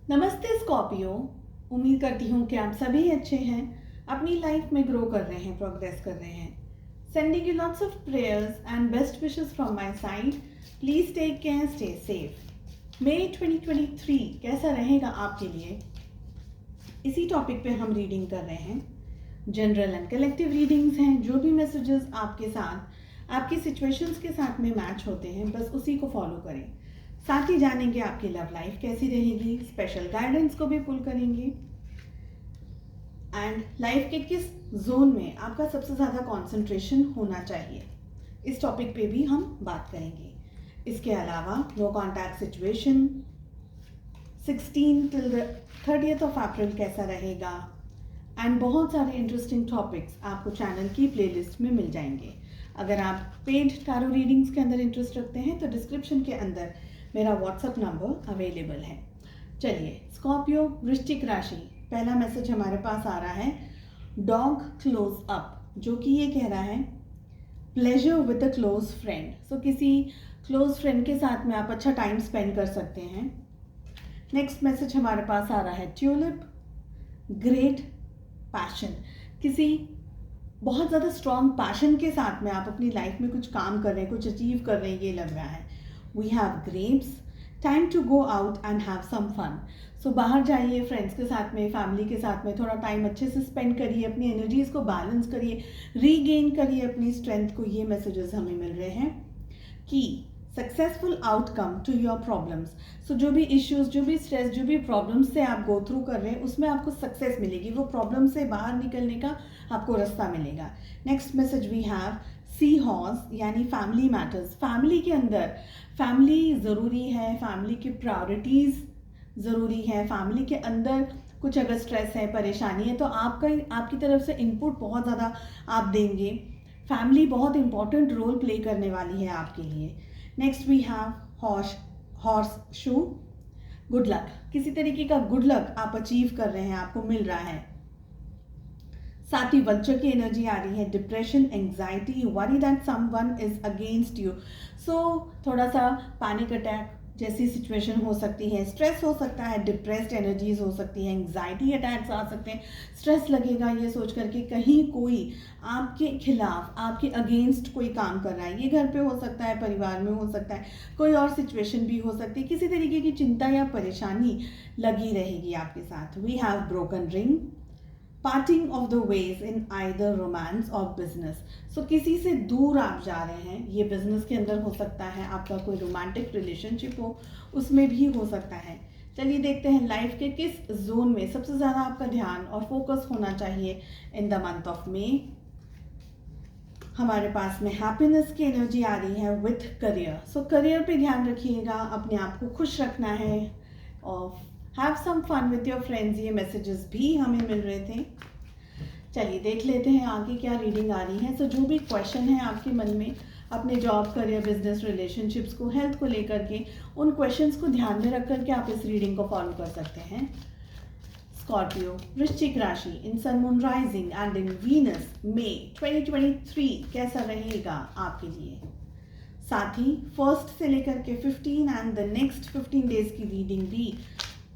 नमस्ते स्कॉर्पियो। उम्मीद करती हूँ कि आप सभी अच्छे हैं, अपनी लाइफ में ग्रो कर रहे हैं, प्रोग्रेस कर रहे हैं। Sending you lots of prayers and best wishes from my side. Please take care, stay safe. मई 2023 कैसा रहेगा आपके लिए, इसी टॉपिक पे हम रीडिंग कर रहे हैं। जनरल एंड कलेक्टिव रीडिंग्स हैं। जो भी मैसेजेस आपके साथ, आपकी सिचुएशंस के साथ में मैच होते हैं, बस उसी को फॉलो करें। साथ ही जानेंगे आपकी लव लाइफ कैसी रहेगी, स्पेशल गाइडेंस को भी पुल करेंगे एंड लाइफ के किस जोन में आपका सबसे ज़्यादा कंसंट्रेशन होना चाहिए, इस टॉपिक पे भी हम बात करेंगे। इसके अलावा no contact situation 16 till the 30th of April कैसा रहेगा एंड बहुत सारे इंटरेस्टिंग टॉपिक्स आपको चैनल की प्लेलिस्ट में मिल जाएंगे। अगर आप पेड टैरो रीडिंग्स के अंदर इंटरेस्ट रखते हैं तो डिस्क्रिप्शन के अंदर मेरा व्हाट्सएप नंबर अवेलेबल है। चलिए, स्कॉर्पियो वृश्चिक राशि, पहला मैसेज हमारे पास आ रहा है डॉग क्लोज अप, जो कि ये कह रहा है pleasure with a close friend. So किसी क्लोज फ्रेंड के साथ में आप अच्छा टाइम स्पेंड कर सकते हैं। नेक्स्ट मैसेज हमारे पास आ रहा है ट्यूलिप, ग्रेट पैशन। किसी बहुत ज़्यादा स्ट्रॉन्ग पैशन के साथ में आप अपनी लाइफ में कुछ काम कर रहे हैं, कुछ अचीव कर रहे हैं, ये लग रहा है। We have grapes, time to go out and have some fun. So बाहर जाइए, फ्रेंड्स के साथ में, फैमिली के साथ में थोड़ा टाइम अच्छे से स्पेंड करिए, अपनी एनर्जीज को बैलेंस करिए, रीगेन करिए अपनी स्ट्रेंथ को। ये मैसेजेस हमें मिल रहे हैं कि successful outcome to your problems. So जो भी इश्यूज, जो भी स्ट्रेस, जो भी प्रॉब्लम्स से आप गो थ्रू कर रहे हैं, उसमें आपको सक्सेस मिलेगी, वो प्रॉब्लम से बाहर निकलने का आपको रास्ता मिलेगा। Next message we have seahorse, यानी फैमिली मैटर्स। फैमिली के अंदर फैमिली ज़रूरी है, फैमिली की प्रायोरिटीज़ ज़रूरी है। फैमिली के अंदर कुछ अगर स्ट्रेस है, परेशानी है, तो आपकी तरफ से इनपुट बहुत ज़्यादा आप देंगे। फैमिली बहुत इंपॉर्टेंट रोल प्ले करने वाली है आपके लिए। Next we have horseshoe, good luck. किसी तरीके का गुड लक आप अचीव कर रहे हैं, आपको मिल रहा है। साथ ही वल्चर की एनर्जी आ रही है, depression, anxiety, worry that someone is against you. So थोड़ा सा पैनिक अटैक जैसी सिचुएशन हो सकती है, स्ट्रेस हो सकता है, डिप्रेस्ड एनर्जीज हो सकती है, एंग्जाइटी अटैक्स आ सकते हैं। स्ट्रेस लगेगा ये सोच करके कहीं कोई आपके खिलाफ, आपके अगेंस्ट कोई काम कर रहा है। ये घर पे हो सकता है, परिवार में हो सकता है, कोई और सिचुएशन भी हो सकती है। किसी तरीके की चिंता या परेशानी लगी रहेगी आपके साथ। We have broken ring, parting of the ways in either romance और बिजनेस। सो किसी से दूर आप जा रहे हैं, ये बिजनेस के अंदर हो सकता है, आपका कोई रोमांटिक रिलेशनशिप हो, उसमें भी हो सकता है। चलिए देखते हैं लाइफ के किस जोन में सबसे ज़्यादा आपका ध्यान और फोकस होना चाहिए इन द मंथ ऑफ मे। हमारे पास में हैप्पीनेस की एनर्जी आ रही है विथ करियर। सो करियर पे ध्यान रखिएगा, अपने आप को खुश रखना है और have some fun with your friends. ये मैसेजेस भी हमें मिल रहे थे। चलिए देख लेते हैं आगे क्या रीडिंग आ रही है। सो जो भी क्वेश्चन है आपके मन में अपने जॉब, करियर, बिजनेस, रिलेशनशिप्स को, हेल्थ को लेकर के, उन क्वेश्चंस को ध्यान में रख करके आप इस रीडिंग को फॉलो कर सकते हैं। स्कॉर्पियो वृश्चिक राशि, in sun moon rising and in Venus, मई 2023 कैसा रहेगा आपके लिए। साथ ही फर्स्ट से लेकर के 15 एंड द नेक्स्ट 15 डेज की रीडिंग भी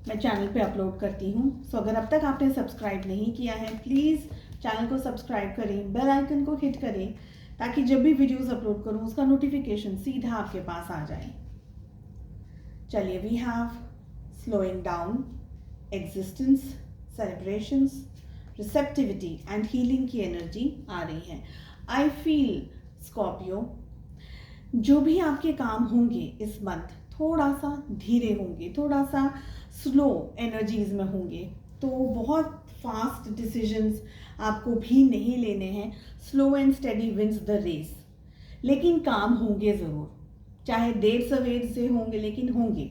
मैं चैनल पे अपलोड करती हूँ। सो अगर अब तक आपने सब्सक्राइब नहीं किया है, प्लीज़ चैनल को सब्सक्राइब करें, बेल आइकन को हिट करें, ताकि जब भी वीडियोस अपलोड करूँ उसका नोटिफिकेशन सीधा आपके पास आ जाए। चलिए, we have slowing down, existence, celebrations, receptivity and healing की एनर्जी आ रही है। आई फील स्कॉर्पियो, जो भी आपके काम होंगे इस मंथ थोड़ा सा धीरे होंगे, थोड़ा सा स्लो एनर्जीज में होंगे, तो बहुत फास्ट डिसीजंस आपको भी नहीं लेने हैं। Slow and steady wins the race. लेकिन काम होंगे ज़रूर, चाहे देर सवेर से होंगे, लेकिन होंगे।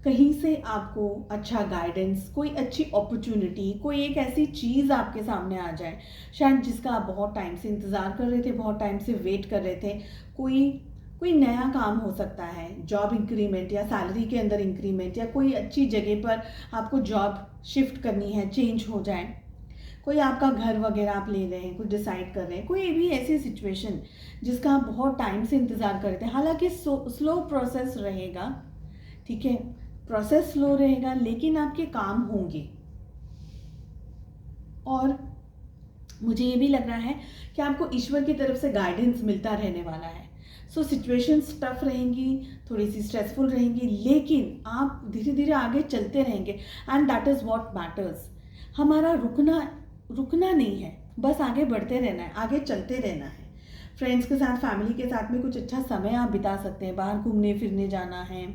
कहीं से आपको अच्छा गाइडेंस, कोई अच्छी अपॉर्चुनिटी, कोई एक ऐसी चीज़ आपके सामने आ जाए, शायद जिसका आप बहुत टाइम से इंतज़ार कर रहे थे, बहुत टाइम से वेट कर रहे थे। कोई नया काम हो सकता है, जॉब इंक्रीमेंट या सैलरी के अंदर इंक्रीमेंट, या कोई अच्छी जगह पर आपको जॉब शिफ्ट करनी है, चेंज हो जाए। कोई आपका घर वगैरह आप ले रहे हैं, कुछ डिसाइड कर रहे हैं, कोई भी ऐसी सिचुएशन जिसका आप बहुत टाइम से इंतज़ार कर रहे थे। हालांकि स्लो प्रोसेस रहेगा, ठीक है, प्रोसेस स्लो रहेगा लेकिन आपके काम होंगे। और मुझे ये भी लग रहा है कि आपको ईश्वर की तरफ से गाइडेंस मिलता रहने वाला है। सो सिचुएशंस टफ रहेंगी, थोड़ी सी स्ट्रेसफुल रहेंगी, लेकिन आप धीरे धीरे आगे चलते रहेंगे and that is what matters. हमारा रुकना नहीं है, बस आगे बढ़ते रहना है, आगे चलते रहना है। फ्रेंड्स के साथ, फैमिली के साथ में कुछ अच्छा समय आप बिता सकते हैं, बाहर घूमने फिरने जाना है,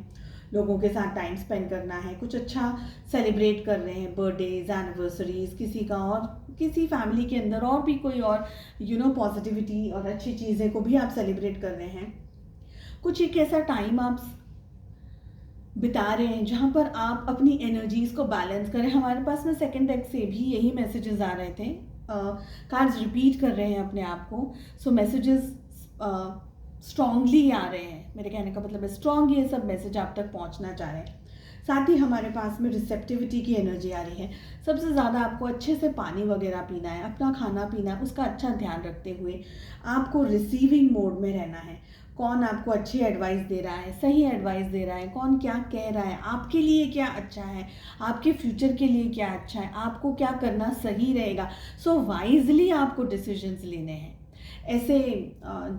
लोगों के साथ टाइम स्पेंड करना है, कुछ अच्छा सेलिब्रेट कर रहे हैं, बर्थडेज, एनिवर्सरीज किसी का, और किसी फैमिली के अंदर और भी कोई और पॉजिटिविटी और अच्छी चीज़ें को भी आप सेलिब्रेट कर रहे हैं। कुछ एक ऐसा टाइम आप बिता रहे हैं जहाँ पर आप अपनी एनर्जीज को बैलेंस करें। हमारे पास में सेकंड डेक से भी यही मैसेजेस आ रहे थे, कार्ड्स रिपीट कर रहे हैं अपने आप को। सो मैसेजेस स्ट्रांगली आ रहे हैं, मेरे कहने का मतलब है स्ट्रांग ये सब मैसेज आप तक पहुंचना चाह रहे हैं। साथ ही हमारे पास में रिसेप्टिविटी की एनर्जी आ रही है। सबसे ज़्यादा आपको अच्छे से पानी वगैरह पीना है, अपना खाना पीना है, उसका अच्छा ध्यान रखते हुए आपको रिसीविंग मोड में रहना है। कौन आपको अच्छी एडवाइस दे रहा है, सही एडवाइस दे रहा है, कौन क्या कह रहा है, आपके लिए क्या अच्छा है, आपके फ्यूचर के लिए क्या अच्छा है, आपको क्या करना सही रहेगा। सो वाइजली आपको डिसीजंस लेने हैं। ऐसे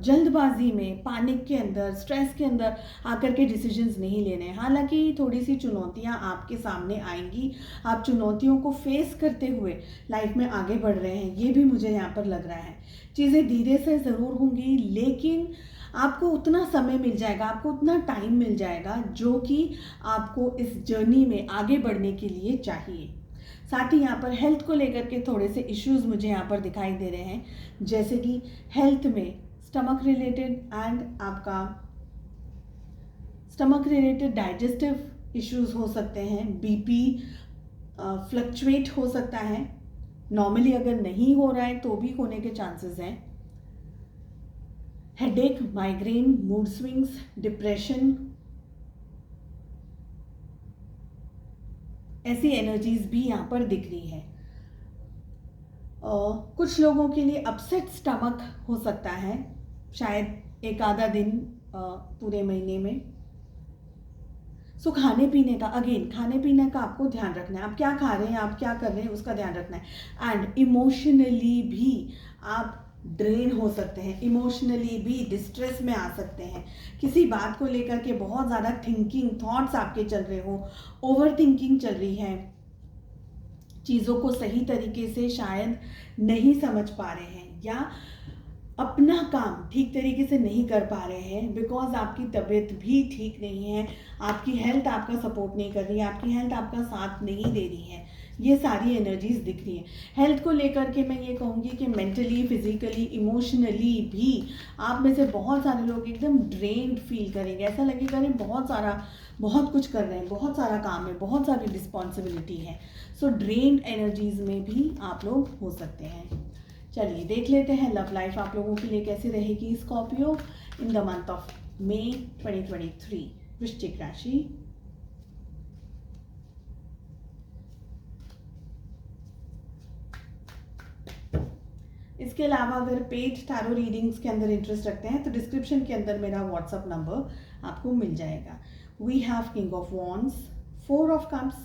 जल्दबाजी में, पानिक के अंदर, स्ट्रेस के अंदर आकर के डिसीजंस नहीं लेने हैं। हालांकि थोड़ी सी चुनौतियां आपके सामने आएंगी, आप चुनौतियों को फेस करते हुए लाइफ में आगे बढ़ रहे हैं, ये भी मुझे यहाँ पर लग रहा है। चीज़ें धीरे से ज़रूर होंगी, लेकिन आपको उतना समय मिल जाएगा, आपको उतना टाइम मिल जाएगा जो कि आपको इस जर्नी में आगे बढ़ने के लिए चाहिए। साथ ही यहाँ पर हेल्थ को लेकर के थोड़े से इश्यूज मुझे यहाँ पर दिखाई दे रहे हैं, जैसे कि हेल्थ में स्टमक रिलेटेड एंड आपका स्टमक रिलेटेड डाइजेस्टिव इश्यूज हो सकते हैं, बीपी फ्लक्चुएट हो सकता है, नॉर्मली अगर नहीं हो रहा है तो भी होने के चांसेस हैं। Headache, migraine, mood swings, depression, ऐसी एनर्जीज भी यहाँ पर दिख रही है। कुछ लोगों के लिए अपसेट स्टमक हो सकता है, शायद एक आधा दिन पूरे महीने में। सो खाने पीने का, अगेन खाने पीने का आपको ध्यान रखना है, आप क्या खा रहे हैं, आप क्या कर रहे हैं, उसका ध्यान रखना है। एंड इमोशनली भी आप ड्रेन हो सकते हैं, इमोशनली भी डिस्ट्रेस में आ सकते हैं। किसी बात को लेकर के बहुत ज़्यादा थिंकिंग, थॉट्स आपके चल रहे हो, ओवर थिंकिंग चल रही है, चीज़ों को सही तरीके से शायद नहीं समझ पा रहे हैं, या अपना काम ठीक तरीके से नहीं कर पा रहे हैं बिकॉज आपकी तबीयत भी ठीक नहीं है, आपकी हेल्थ आपका सपोर्ट नहीं कर रही है, आपकी हेल्थ आपका साथ नहीं दे रही है। ये सारी एनर्जीज दिख रही हैं। हेल्थ को लेकर के मैं ये कहूँगी कि मेंटली, फिजिकली, इमोशनली भी आप में से बहुत सारे लोग एकदम ड्रेन्ड फील करेंगे। ऐसा लगेगा कि बहुत कुछ कर रहे हैं, बहुत सारा काम है, बहुत सारी रिस्पॉन्सिबिलिटी है। सो ड्रेन्ड एनर्जीज में भी आप लोग हो सकते हैं। चलिए देख लेते हैं लव लाइफ आप लोगों के लिए कैसी रहेगी Scorpio in the month of May 2023, वृश्चिक राशि। इसके अलावा अगर पेड टैरो रीडिंग्स के अंदर इंटरेस्ट रखते हैं तो डिस्क्रिप्शन के अंदर मेरा व्हाट्सअप नंबर आपको मिल जाएगा। We have king of wands, 4 of cups,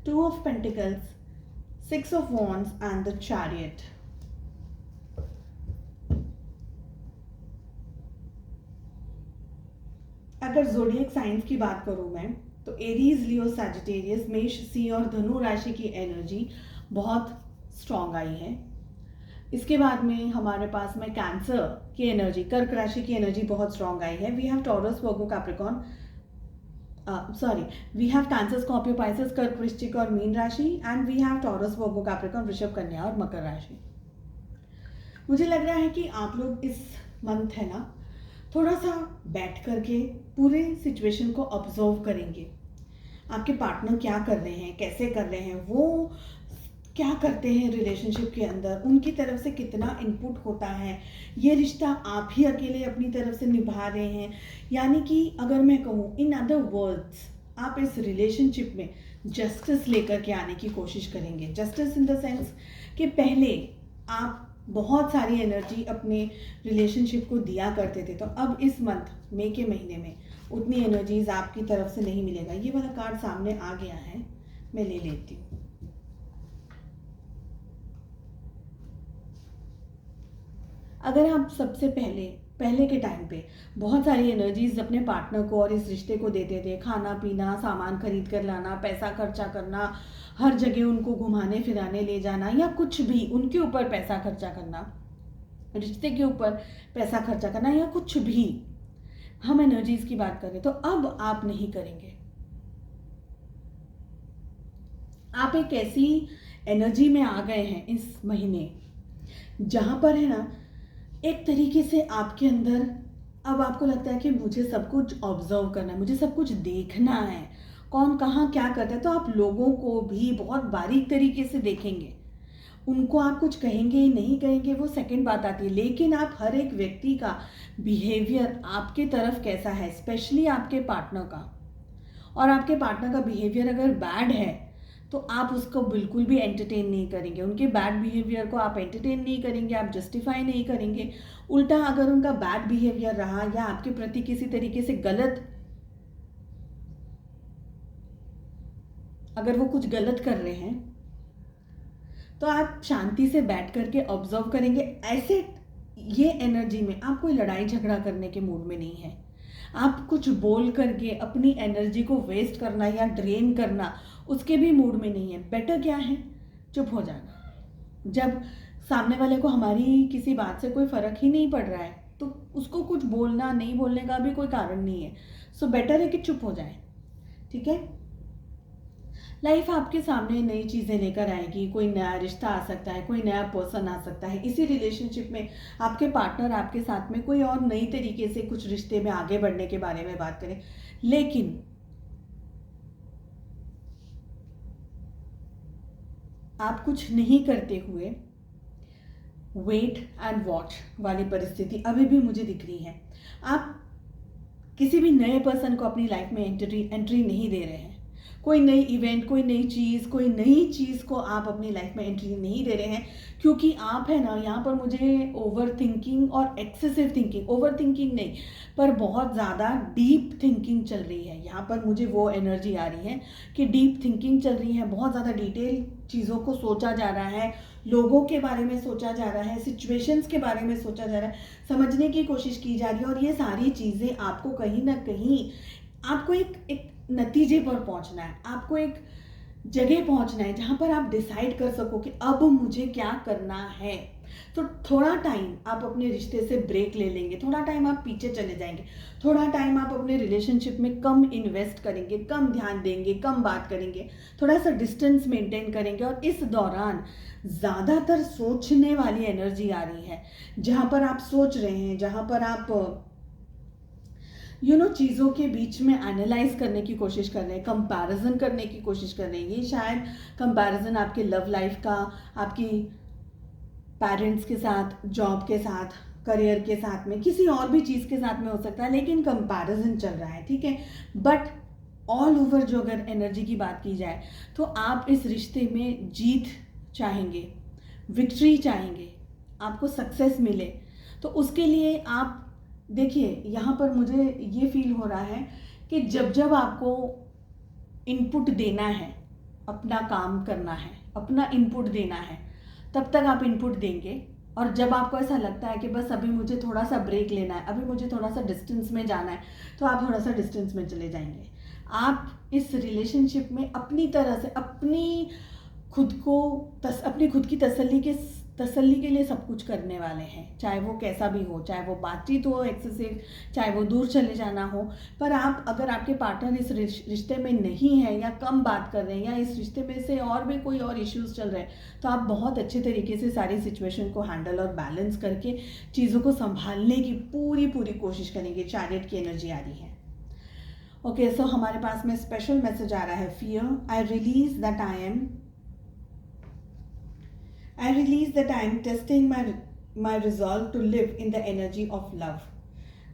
2 of pentacles, 6 of Wands and the Chariot. अगर ज़ोडिएक साइंस की बात करूं मैं तो एरीज, लियो, सैजिटेरियस, मेष, सिंह और धनु राशि की एनर्जी बहुत स्ट्रॉन्ग आई है। इसके बाद में हमारे पास में कैंसर की एनर्जी, कर्क राशि की एनर्जी बहुत स्ट्रॉन्ग आई है। We have Taurus, Virgo, Capricorn, we have Cancer, Scorpio, Pisces, कर्क, वृश्चिक और मीन राशि, and we have Taurus, Virgo, Capricorn, वृषभ, कन्या और मकर राशि। मुझे लग रहा है कि आप लोग इस मंथ है ना थोड़ा सा बैठ करके पूरे सिचुएशन को ऑब्जर्व करेंगे। आपके पार्टनर क्या कर रहे हैं, कैसे कर रहे हैं, वो क्या करते हैं रिलेशनशिप के अंदर, उनकी तरफ से कितना इनपुट होता है, ये रिश्ता आप ही अकेले अपनी तरफ से निभा रहे हैं, यानी कि अगर मैं कहूँ इन अदर वर्ड्स आप इस रिलेशनशिप में जस्टिस लेकर के आने की कोशिश करेंगे। जस्टिस इन द सेंस कि पहले आप बहुत सारी एनर्जी अपने रिलेशनशिप को दिया करते थे, तो अब इस मंथ मई के महीने में उतनी एनर्जीज आपकी तरफ से नहीं मिलेगा। ये वाला कार्ड सामने आ गया है, मैं ले लेती हूँ। अगर आप सबसे पहले के टाइम पे बहुत सारी एनर्जीज अपने पार्टनर को और इस रिश्ते को देते थे, खाना पीना, सामान खरीद कर लाना, पैसा खर्चा करना, हर जगह उनको घुमाने फिराने ले जाना, या कुछ भी उनके ऊपर पैसा खर्चा करना, रिश्ते के ऊपर पैसा खर्चा करना, या कुछ भी, हम एनर्जीज की बात करें तो अब आप नहीं करेंगे। आप एक ऐसी एनर्जी में आ गए हैं इस महीने जहां पर है ना, एक तरीके से आपके अंदर अब आपको लगता है कि मुझे सब कुछ ऑब्जर्व करना है, मुझे सब कुछ देखना है, कौन कहाँ क्या करता है। तो आप लोगों को भी बहुत बारीक तरीके से देखेंगे, उनको आप कुछ कहेंगे नहीं कहेंगे वो सेकंड बात आती है, लेकिन आप हर एक व्यक्ति का बिहेवियर आपके तरफ कैसा है, स्पेशली आपके पार्टनर का, और आपके पार्टनर का बिहेवियर अगर बैड है तो आप उसको बिल्कुल भी एंटरटेन नहीं करेंगे, उनके बैड बिहेवियर को आप एंटरटेन नहीं करेंगे, आप जस्टिफाई नहीं करेंगे। उल्टा अगर उनका बैड बिहेवियर रहा या आपके प्रति किसी तरीके से गलत, अगर वो कुछ गलत कर रहे हैं तो आप शांति से बैठ करके ऑब्जर्व करेंगे। ऐसे ये एनर्जी में आप कोई लड़ाई झगड़ा करने के मूड में नहीं है, आप कुछ बोल करके अपनी एनर्जी को वेस्ट करना या ड्रेन करना उसके भी मूड में नहीं है। बेटर क्या है, चुप हो जाना। जब सामने वाले को हमारी किसी बात से कोई फ़र्क ही नहीं पड़ रहा है तो उसको कुछ बोलना नहीं बोलने का भी कोई कारण नहीं है। सो बेटर है कि चुप हो जाए, ठीक है। लाइफ आपके सामने नई चीज़ें लेकर आएगी, कोई नया रिश्ता आ सकता है, कोई नया पर्सन आ सकता है। इसी रिलेशनशिप में आपके पार्टनर आपके साथ में कोई और नई तरीके से कुछ रिश्ते में आगे बढ़ने के बारे में बात करें, लेकिन आप कुछ नहीं करते हुए वेट एंड वॉच वाली परिस्थिति अभी भी मुझे दिख रही है। आप किसी भी नए पर्सन को अपनी लाइफ में एंट्री नहीं दे रहे हैं। कोई नई इवेंट, कोई नई चीज़ को आप अपनी लाइफ में एंट्री नहीं दे रहे हैं, क्योंकि आप है ना, यहाँ पर मुझे ओवर थिंकिंग और एक्सेसिव थिंकिंग, ओवर थिंकिंग नहीं पर बहुत ज़्यादा डीप थिंकिंग चल रही है। यहाँ पर मुझे वो एनर्जी आ रही है कि डीप थिंकिंग चल रही है, बहुत ज़्यादा डिटेल चीज़ों को सोचा जा रहा है, लोगों के बारे में सोचा जा रहा है, सिचुएशंस के बारे में सोचा जा रहा है, समझने की कोशिश की जा रही है। और ये सारी चीज़ें आपको कहीं ना कहीं, आपको एक नतीजे पर पहुंचना है, आपको एक जगह पहुंचना है जहां पर आप डिसाइड कर सको कि अब मुझे क्या करना है। तो थोड़ा टाइम आप अपने रिश्ते से ब्रेक ले लेंगे, थोड़ा टाइम आप पीछे चले जाएंगे, थोड़ा टाइम आप अपने रिलेशनशिप में कम इन्वेस्ट करेंगे, कम ध्यान देंगे, कम बात करेंगे, थोड़ा सा डिस्टेंस मेंटेन करेंगे। और इस दौरान ज़्यादातर सोचने वाली एनर्जी आ रही है, जहाँ पर आप सोच रहे हैं, जहाँ पर आप चीज़ों के बीच में एनालाइज करने की कोशिश कर रहे हैं, कंपैरिजन करने की कोशिश कर रहे हैं। ये शायद कंपैरिजन आपके लव लाइफ का, आपकी पेरेंट्स के साथ, जॉब के साथ, करियर के साथ में, किसी और भी चीज़ के साथ में हो सकता है, लेकिन कंपैरिजन चल रहा है, ठीक है। बट ऑल ओवर जो अगर एनर्जी की बात की जाए तो आप इस रिश्ते में जीत चाहेंगे, विक्ट्री चाहेंगे, आपको सक्सेस मिले। तो उसके लिए आप देखिए, यहाँ पर मुझे ये फील हो रहा है कि जब जब आपको इनपुट देना है, अपना काम करना है, अपना इनपुट देना है, तब तक आप इनपुट देंगे। और जब आपको ऐसा लगता है कि बस अभी मुझे थोड़ा सा ब्रेक लेना है, अभी मुझे थोड़ा सा डिस्टेंस में जाना है, तो आप थोड़ा सा डिस्टेंस में चले जाएंगे। आप इस रिलेशनशिप में अपनी तरह से अपनी खुद की तसल्ली के लिए सब कुछ करने वाले हैं, चाहे वो कैसा भी हो, चाहे वो बातचीत हो एक्सेसिव, चाहे वो दूर चले जाना हो। पर आप, अगर आपके पार्टनर इस रिश्ते में नहीं है या कम बात कर रहे हैं, या इस रिश्ते में से और भी कोई और इश्यूज चल रहे हैं, तो आप बहुत अच्छे तरीके से सारी सिचुएशन को हैंडल और बैलेंस करके चीज़ों को संभालने की पूरी कोशिश करेंगे। चैरियट की एनर्जी आ रही है। ओके, सो हमारे पास में स्पेशल मैसेज आ रहा है, fear, I release that I am testing my resolve to live in the energy of love.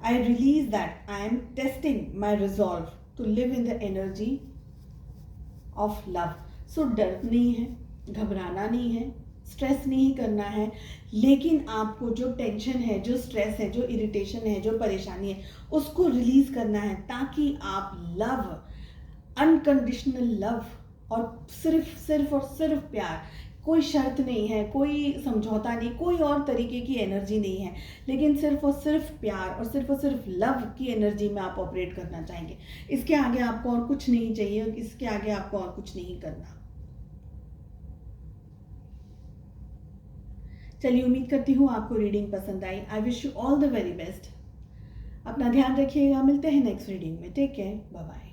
I release that I am testing my resolve to live in the energy of love. So डर नहीं है, घबराना नहीं है, stress नहीं करना है, लेकिन आपको जो टेंशन है, जो स्ट्रेस है, जो इरिटेशन है, जो परेशानी है, उसको रिलीज़ करना है, ताकि आप लव, अनकंडीशनल लव, और सिर्फ और सिर्फ प्यार, कोई शर्त नहीं है, कोई समझौता नहीं, कोई और तरीके की एनर्जी नहीं है, लेकिन सिर्फ और सिर्फ प्यार और सिर्फ लव की एनर्जी में आप ऑपरेट करना चाहेंगे। इसके आगे आपको और कुछ नहीं चाहिए, इसके आगे आपको और कुछ नहीं करना। चलिए, उम्मीद करती हूँ आपको रीडिंग पसंद आई। I wish you all the very best. अपना ध्यान रखिएगा, मिलते हैं नेक्स्ट रीडिंग में। Take care, bye bye.